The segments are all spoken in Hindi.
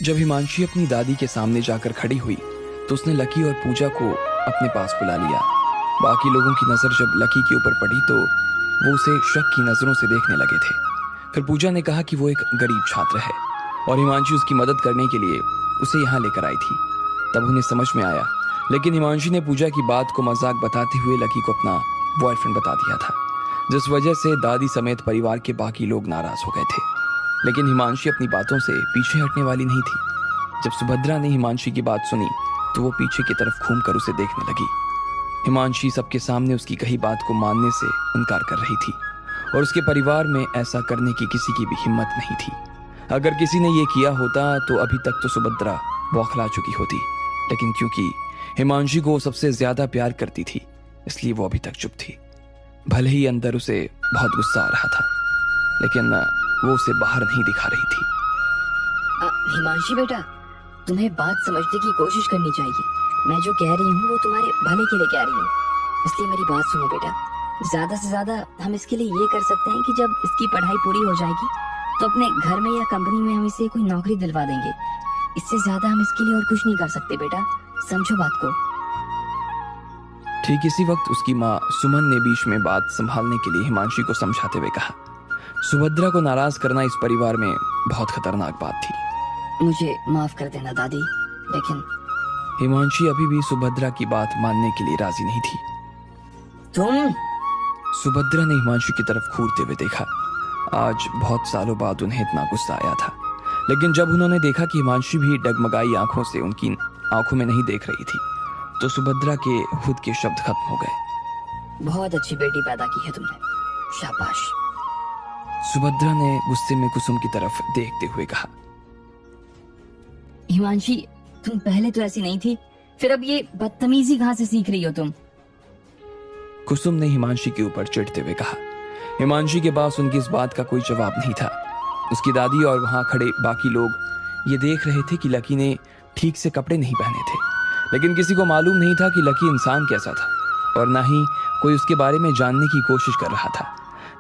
जब हिमांशी अपनी दादी के सामने जाकर खड़ी हुई तो उसने लकी और पूजा को अपने पास बुला लिया। बाकी लोगों की नज़र जब लकी के ऊपर पड़ी तो वो उसे शक की नज़रों से देखने लगे थे। फिर पूजा ने कहा कि वो एक गरीब छात्र है और हिमांशी उसकी मदद करने के लिए उसे यहाँ लेकर आई थी। तब उन्हें समझ में आया, लेकिन हिमांशी ने पूजा की बात को मजाक बताते हुए लकी को अपना बॉयफ्रेंड बता दिया था, जिस वजह से दादी समेत परिवार के बाकी लोग नाराज हो गए थे। लेकिन हिमांशी अपनी बातों से पीछे हटने वाली नहीं थी। जब सुभद्रा ने हिमांशी की बात सुनी तो वो पीछे की तरफ घूमकर उसे देखने लगी। हिमांशी सबके सामने उसकी कही बात को मानने से इनकार कर रही थी और उसके परिवार में ऐसा करने की किसी की भी हिम्मत नहीं थी। अगर किसी ने ये किया होता तो अभी तक तो सुभद्रा बौखला चुकी होती, लेकिन क्योंकि हिमांशी को सबसे ज्यादा प्यार करती थी इसलिए वो अभी तक चुप थी। भले ही अंदर उसे बहुत गुस्सा आ रहा था, लेकिन वो उसे बाहर नहीं दिखा रही थी। हिमांशी बेटा, तुम्हें बात समझने की कोशिश करनी चाहिए। मैं जो कह रही हूँ वो तुम्हारे भले के लिए कह रही हूँ, इसलिए मेरी बात सुनो बेटा। ज्यादा से ज्यादा हम इसके लिए ये कर सकते हैं कि जब इसकी पढ़ाई पूरी हो जाएगी तो अपने घर में या कंपनी में हम इसे कोई नौकरी दिलवा देंगे। इससे ज्यादा हम इसके लिए और कुछ नहीं कर सकते बेटा, समझो बात को। ठीक इसी वक्त उसकी माँ सुमन ने बीच में बात संभालने के लिए हिमांशी को समझाते हुए कहा, सुभद्रा को नाराज करना इस परिवार में बहुत खतरनाक बात थी। मुझे माफ कर देना दादी, लेकिन हिमांशी अभी भी सुभद्रा की बात मानने के लिए राजी नहीं थी। तुम? सुभद्रा ने हिमांशी की तरफ घूरते हुए देखा। आज बहुत सालों बाद उन्हें इतना गुस्सा आया था, लेकिन जब उन्होंने देखा कि हिमांशी भी डगमगाई आंखों से उनकी आंखों में नहीं देख रही थी तो सुभद्रा के खुद के शब्द खत्म हो गए। बहुत अच्छी बेटी पैदा की है तुमने, शाबाश। सुभद्रा ने गुस्से में कुसुम की तरफ देखते हुए कहा, हिमांशी तुम पहले तो ऐसी नहीं थी, फिर अब ये बदतमीजी कहाँ से सीख रही हो तुम? कुसुम ने हिमांशी के ऊपर चिढ़ते हुए कहा। हिमांशी के पास उनकी इस बात का कोई जवाब नहीं था। उसकी दादी और वहां खड़े बाकी लोग ये देख रहे थे कि लकी ने ठीक से कपड़े नहीं पहने थे, लेकिन किसी को मालूम नहीं था कि लकी इंसान कैसा था और ना ही कोई उसके बारे में जानने की कोशिश कर रहा था।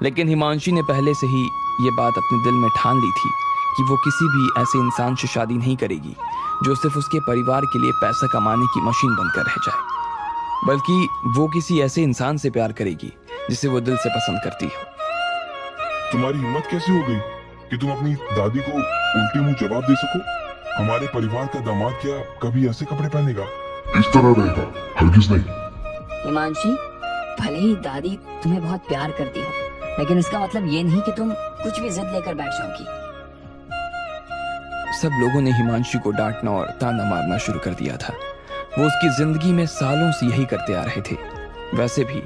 लेकिन हिमांशी ने पहले से ही ये बात अपने दिल में ठान ली थी कि वो किसी भी ऐसे इंसान से शादी नहीं करेगी जो सिर्फ उसके परिवार के लिए पैसा कमाने की मशीन बनकर रह जाए, बल्कि वो किसी ऐसे इंसान से प्यार करेगी जिसे वो दिल से पसंद करती हो। तुम्हारी हिम्मत कैसे हो गई कि तुम अपनी दादी को उल्टे मुंह जवाब दे सको? हमारे परिवार का दामाद क्या कभी ऐसे कपड़े पहनेगा? इस तरह रहेगा? हरगिज नहीं। हिमांशी, भले ही दादी तुम्हें बहुत प्यार करती हो, लेकिन इसका मतलब ये नहीं कि तुम कुछ भी जिद लेकर बैठ जाओगी। सब लोगों ने हिमांशी को डांटना और ताना मारना शुरू कर दिया था। वो उसकी जिंदगी में सालों से यही करते आ रहे थे। वैसे भी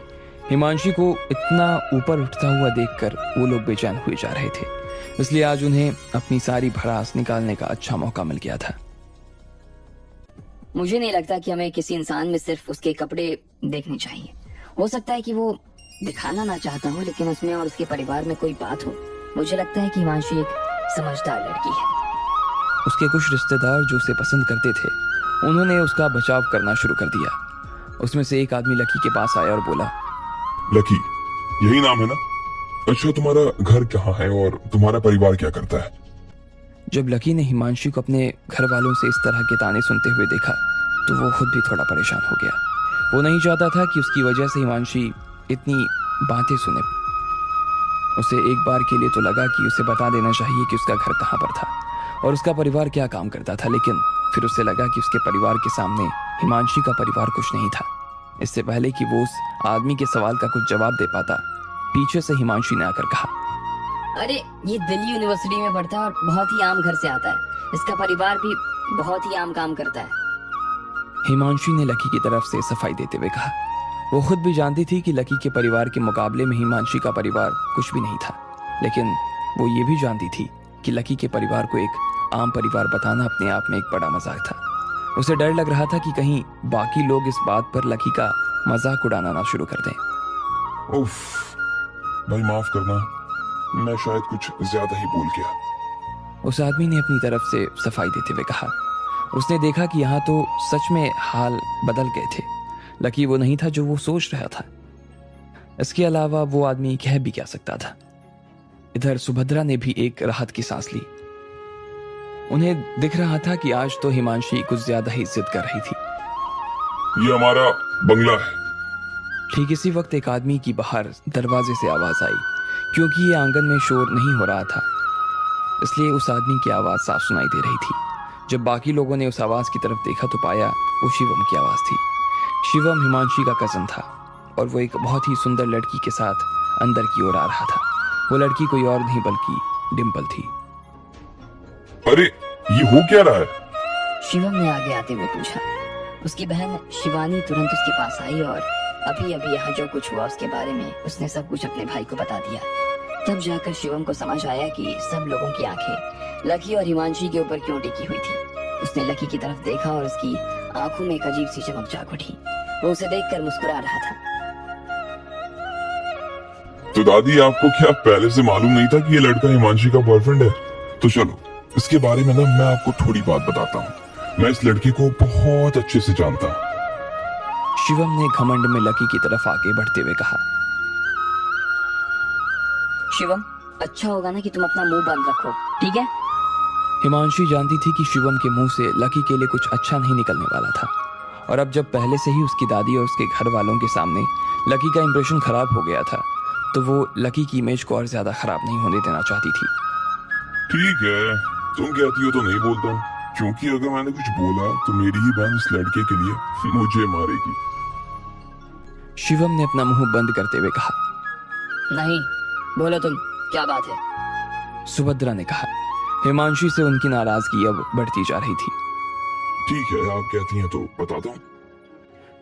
हिमांशी को इतना ऊपर उठता हुआ देखकर वो लोग बेचैन हुए जा रहे थे, इसलिए आज उन्हें अपनी सारी भड़ास निकालने का अच्छा मौका मिल गया था। मुझे नहीं लगता कि हमें किसी इंसान में सिर्फ उसके कपड़े देखने चाहिए। हो सकता है कि वो दिखाना ना चाहता हो, लेकिन उसमें और उसके परिवार में कोई बात हो। मुझे लगता है कि हिमांशी एक समझदार लड़की है। उसके कुछ रिश्तेदार जो उसे पसंद करते थे उन्होंने उसका बचाव करना शुरू कर दिया। उसमें से एक आदमी लकी के पास आया और बोला, लकी, यही नाम है ना? अच्छा, तुम्हारा घर कहाँ है और तुम्हारा परिवार क्या करता है? जब लकी ने हिमांशी को अपने घर वालों से इस तरह के ताने सुनते हुए देखा तो वो खुद भी थोड़ा परेशान हो गया। वो नहीं चाहता था कि उसकी वजह से हिमांशी इतनी बातें सुने। उसे एक बार के लिए तो लगा कि उसे बता देना चाहिए कि उसका घर कहाँ पर था और उसका परिवार क्या काम करता था, लेकिन फिर उसे लगा कि उसके परिवार के सामने हिमांशी का परिवार कुछ नहीं था। इससे पहले कि वो उस आदमी के सवाल का कुछ जवाब दे पाता, पीछे से हिमांशी ने आकर कहा, अरे ये दिल्ली यूनिवर्सिटी में पढ़ता है और बहुत ही आम घर से आता है। इसका परिवार भी बहुत ही आम काम करता है। हिमांशी ने लकी की तरफ से सफाई देते हुए कहा। वो खुद भी जानती थी कि लकी के परिवार के मुकाबले में हिमांशी का परिवार कुछ भी नहीं था, लेकिन वो ये भी जानती थी कि लकी के परिवार को एक आम परिवार बताना अपने आप में एक बड़ा मजाक था। उसे डर लग रहा था कि कहीं बाकी लोग इस बात पर लकी का मजाक उड़ाना ना शुरू कर दें। उफ, भाई माफ करना, मैं शायद कुछ ज्यादा ही बोल गया। उस आदमी ने अपनी तरफ से सफाई देते हुए कहा। उसने देखा कि यहाँ तो सच में हाल बदल गए थे। लकी वो नहीं था जो वो सोच रहा था। इसके अलावा वो आदमी कह भी क्या सकता था। इधर सुभद्रा ने भी एक राहत की सांस ली। उन्हें दिख रहा था कि आज तो हिमांशी कुछ ज्यादा ही जिद कर रही थी। ये हमारा बंगला है। ठीक इसी वक्त एक आदमी की बाहर दरवाजे से आवाज आई। क्योंकि ये आंगन में शोर नहीं हो रहा था, इसलिए उस आदमी की आवाज साफ सुनाई दे रही थी। जब बाकी लोगों ने उस आवाज की तरफ देखा तो पाया वो शिवम की आवाज थी। शिवम हिमांशी का कजन था और वो एक बहुत ही सुंदर लड़की के साथ अंदर की ओर आ रहा था। वो लड़की कोई और नहीं बल्कि डिम्पल थी। अरे ये हो क्या रहा है? शिवम ने आगे आते हुए पूछा। उसकी बहन शिवानी तुरंत उसके पास आई और अभी अभी यहाँ जो कुछ हुआ उसके बारे में उसने सब कुछ अपने भाई को बता दिया। तब जाकर शिवम को समझ आया कि सब लोगों की आंखें लकी और हिमांशी के ऊपर क्यों टिकी हुई थी। उसने लकी की तरफ देखा और उसकी आंखों में एक अजीब सी चमक जाग उठी। वो उसे देखकर मुस्कुरा रहा था। तो दादी, आपको क्या पहले से मालूम नहीं था कि ये लड़का हिमांशी का बॉयफ्रेंड है? तो चलो इसके बारे में ना मैं आपको थोड़ी बात बताता हूँ। मैं इस लड़के को बहुत अच्छे से जानता हूँ। शिवम ने घमंड में लकी की तरफ आगे बढ़ते हुए कहा। शिवम, अच्छा होगा ना कि तुम अपना मुंह बंद रखो, ठीक है? हिमांशी जानती थी कि शिवम के मुंह से लकी के लिए कुछ अच्छा नहीं निकलने वाला था, और अब जब पहले से ही उसकी दादी और उसके घर वालों के सामने लकी का इंप्रेशन खराब हो गया था, तो वो लकी की इमेज को और ज्यादा खराब नहीं होने देना चाहती थी। ठीक है, तुम कहती हो तो नहीं बोलता हूँ, क्योंकि अगर मैंने कुछ बोला तो मेरी ही बहन इस लड़के के लिए मुझे मारेगी। शिवम ने अपना मुंह बंद करते हुए कहा। नहीं, बोलो तुम, क्या बात है? सुभद्रा ने कहा। हिमांशी से उनकी नाराजगी अब बढ़ती जा रही थी। ठीक है, आप कहती हैं तो बताता हूँ।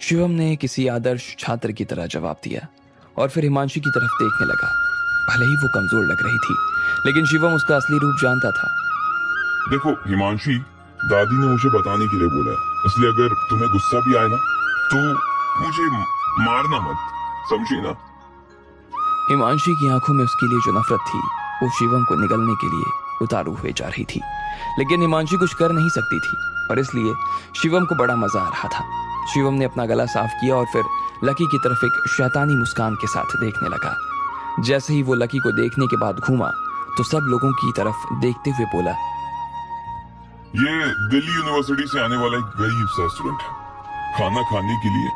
शिवम ने किसी आदर्श छात्र की तरह जवाब दिया और फिर हिमांशी की तरफ देखने लगा। भले ही वो कमजोर लग रही थी, लेकिन शिवम उसका असली रूप जानता था। देखो हिमांशी, दादी ने मुझे बताने के लिए बोला है, इसलिए अगर तुम्हें गुस्सा भी आए ना तो मुझे मारना मत, समझी ना? हिमांशी की आंखों में उसके लिए जो नफरत थी वो शिवम को निगलने के लिए उतारू हुए जा रही थी, लेकिन हिमांशी कुछ कर नहीं सकती थी और इसलिए शिवम को बड़ा मजा आ रहा था। शिवम ने अपना गला साफ किया और फिर लकी की तरफ एक शैतानी मुस्कान के साथ देखने लगा। जैसे ही वो लकी को देखने के बाद घूमा तो सब लोगों की तरफ देखते हुए बोला। ये दिल्ली यूनिवर्सिटी से आने वाला एक गरीब सा स्टूडेंट है, खाना खाने के लिए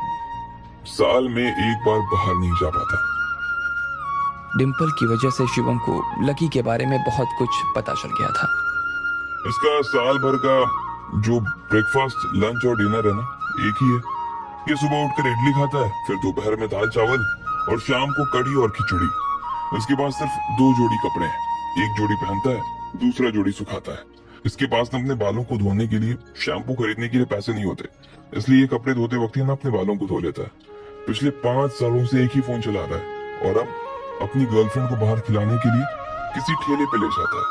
साल में एक बार बाहर नहीं जा पाता। डिम्पल की वजह से शिवम को लकी के बारे में बहुत कुछ पता चल गया था। इसका साल भर का जो ब्रेकफास्ट, लंच और डिनर है ना, एक ही है। ये सुबह उठकर इडली खाता है, फिर दोपहर में दाल चावल और शाम को कढ़ी और खिचड़ी। इसके पास सिर्फ 2 जोड़ी कपड़े हैं, एक जोड़ी पहनता है, दूसरा जोड़ी सुखाता है। इसके पास ना अपने बालों को धोने के लिए शैम्पू खरीदने के लिए पैसे नहीं होते, इसलिए ये कपड़े धोते वक्त ही ना अपने बालों को धो लेता है। पिछले 5 सालों से एक ही फोन चला रहा है और अब अपनी गर्लफ्रेंड को बाहर खिलाने के लिए किसी ठेले पे ले जाता है।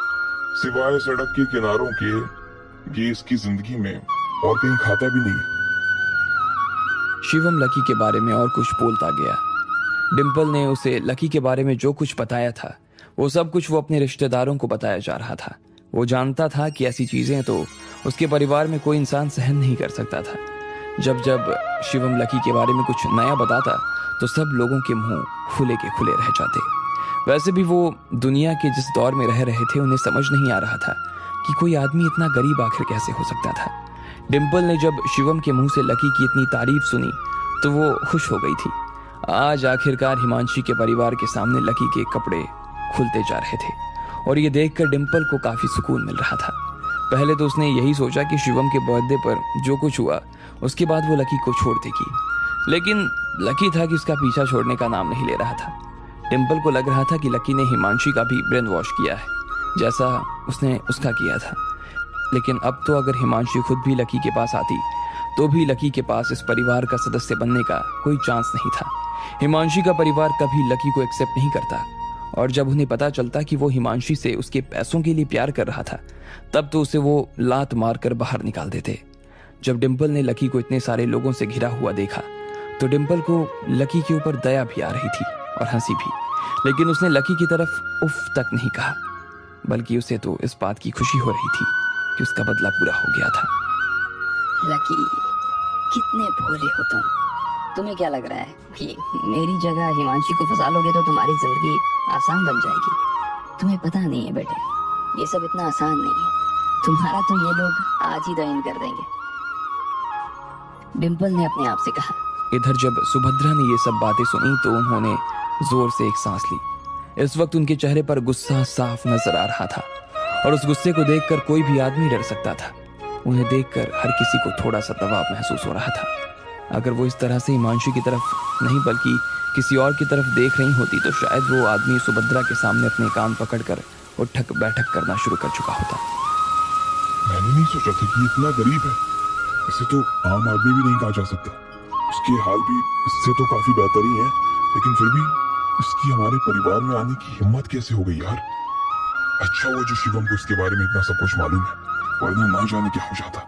सिवाय सड़क के किनारों के ये इसकी जिंदगी में और कहीं खाता भी नहीं है। शिवम लकी के बारे में और कुछ बोलता गया। डिम्पल ने उसे लकी के बारे में जो कुछ बताया था वो सब कुछ वो अपने रिश्तेदारों को बताया जा रहा था। वो जानता था कि ऐसी चीजें तो उसके परिवार में कोई इंसान सहन नहीं कर सकता था। जब जब शिवम लकी के बारे में कुछ नया बताता तो सब लोगों के मुंह खुले के खुले रह जाते। वैसे भी वो दुनिया के जिस दौर में रह रहे थे उन्हें समझ नहीं आ रहा था कि कोई आदमी इतना गरीब आखिर कैसे हो सकता था। डिम्पल ने जब शिवम के मुंह से लकी की इतनी तारीफ सुनी तो वो खुश हो गई थी। आज आखिरकार हिमांशी के परिवार के सामने लकी के कपड़े खुलते जा रहे थे और ये देखकर डिम्पल को काफी सुकून मिल रहा था। पहले तो उसने यही सोचा कि शिवम के बर्थडे पर जो कुछ हुआ उसके बाद वो लकी को छोड़ देगी, लेकिन लकी था कि उसका पीछा छोड़ने का नाम नहीं ले रहा था। डिम्पल को लग रहा था कि लकी ने हिमांशी का भी ब्रेन वॉश किया है जैसा उसने उसका किया था। लेकिन अब तो अगर हिमांशी खुद भी लकी के पास आती तो भी लकी के पास इस परिवार का सदस्य बनने का कोई चांस नहीं था। हिमांशी का परिवार कभी लकी को एक्सेप्ट नहीं करता और जब उन्हें पता चलता कि वो हिमांशी से उसके पैसों के लिए प्यार कर रहा था तब तो उसे वो लात मारकर बाहर निकाल देते। जब डिम्पल ने लकी को इतने सारे लोगों से घिरा हुआ देखा तो डिम्पल को लकी के ऊपर दया भी आ रही थी और हंसी भी, लेकिन उसने लकी की तरफ उफ तक नहीं कहा, बल्कि उसे तो इस बात की खुशी हो रही थी कि उसका बदला पूरा हो गया था। लकी, कितने भोले हो तुम। तुम्हें क्या लग रहा है कि मेरी जगह हिमांशी को फंसा लोगे तो तुम्हारी जिंदगी आसान बन जाएगी? तुम्हें पता नहीं है बेटे, ये सब इतना आसान नहीं है। तुम्हारा तो ये लोग आज ही दयन कर देंगे, डिम्पल ने अपने आप से कहा। इधर जब सुभद्रा ने ये सब बातें सुनी तो उन्होंने जोर से एक सांस ली। इस वक्त उनके चेहरे पर गुस्सा साफ नजर आ रहा था और उस गुस्से को देखकर कोई भी आदमी डर सकता था। उन्हें देखकर हर किसी को थोड़ा सा दबाव महसूस हो रहा था। अगर वो इस तरह से हिमांशु की तरफ नहीं बल्कि किसी और की तरफ देख रही होती तो शायद वो आदमी सुभद्रा के सामने अपने कान पकड़कर उठक बैठक करना शुरू कर चुका होता। मैंने नहीं सोचा था कि इतना गरीब है। इसे तो आम आदमी भी नहीं कहा जा सकता। उसके हाल भी इससे तो काफी बेहतर ही है, लेकिन फिर भी इसकी हमारे परिवार में आने की हिम्मत कैसे हो गई यार। अच्छा वो जो शिवम को इसके बारे में इतना सब कुछ मालूम है, वरना ना जाने क्या हो जाता।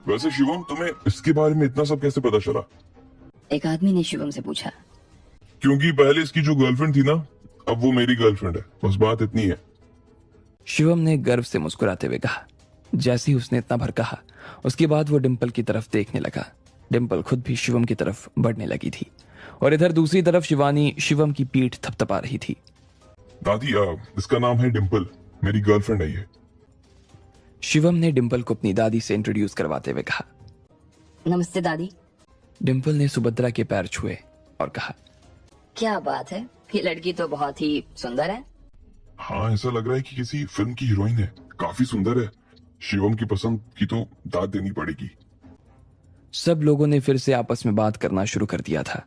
वैसे शिवम, तुम्हें इसके बारे में इतना सब कैसे पता चला? एक आदमी ने शिवम से पूछा। क्योंकि पहले इसकी जो गर्लफ्रेंड थी ना, अब वो मेरी गर्लफ्रेंड है, बस बात इतनी है। शिवम ने गर्व से मुस्कुराते हुए कहा। जैसे ही उसने इतना भर कहा उसके बाद वो डिम्पल की तरफ देखने लगा। डिम्पल खुद भी शिवम की तरफ बढ़ने लगी थी और इधर दूसरी तरफ शिवानी शिवम की पीठ थपथपा रही थी। दादी, इसका नाम है डिम्पल, मेरी गर्लफ्रेंड है ये। शिवम ने डिम्पल को अपनी दादी से इंट्रोड्यूस करवाते हुए कहा। नमस्ते दादी। डिम्पल ने सुभद्रा के पैर छुए और कहा, क्या बात है, ये लड़की तो बहुत ही सुंदर है। हाँ, ऐसा लग रहा है कि किसी फिल्म की हीरोइन है। काफी सुंदर है। शिवम की पसंद की तो दाद देनी पड़ेगी। सब लोगों ने फिर से आपस में बात करना शुरू कर दिया था,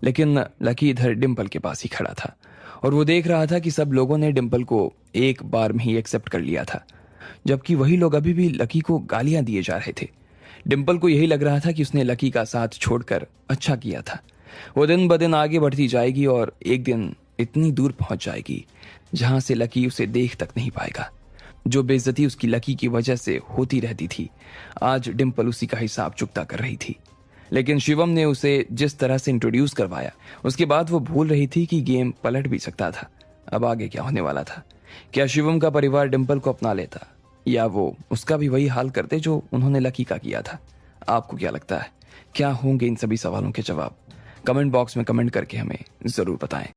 लेकिन लकी इधर डिम्पल के पास ही खड़ा था और वो देख रहा था कि सब लोगों ने डिम्पल को एक बार में ही एक्सेप्ट कर लिया था, जबकि वही लोग अभी भी लकी को गालियां दिए जा रहे थे। डिम्पल को यही लग रहा था कि उसने लकी का साथ छोड़कर अच्छा किया था। वो दिन ब दिन आगे बढ़ती जाएगी और एक दिन इतनी दूर पहुंच जाएगी जहां से लकी उसे देख तक नहीं पाएगा। जो बेइज्जती उसकी लकी की वजह से होती रहती थी, आज डिम्पल उसी का हिसाब चुकता कर रही थी। लेकिन शिवम ने उसे जिस तरह से इंट्रोड्यूस करवाया उसके बाद वो भूल रही थी कि गेम पलट भी सकता था। अब आगे क्या होने वाला था? क्या शिवम का परिवार डिम्पल को अपना लेता या वो उसका भी वही हाल करते जो उन्होंने लकी का किया था? आपको क्या लगता है, क्या होंगे इन सभी सवालों के जवाब? कमेंट बॉक्स में कमेंट करके हमें जरूर बताएं।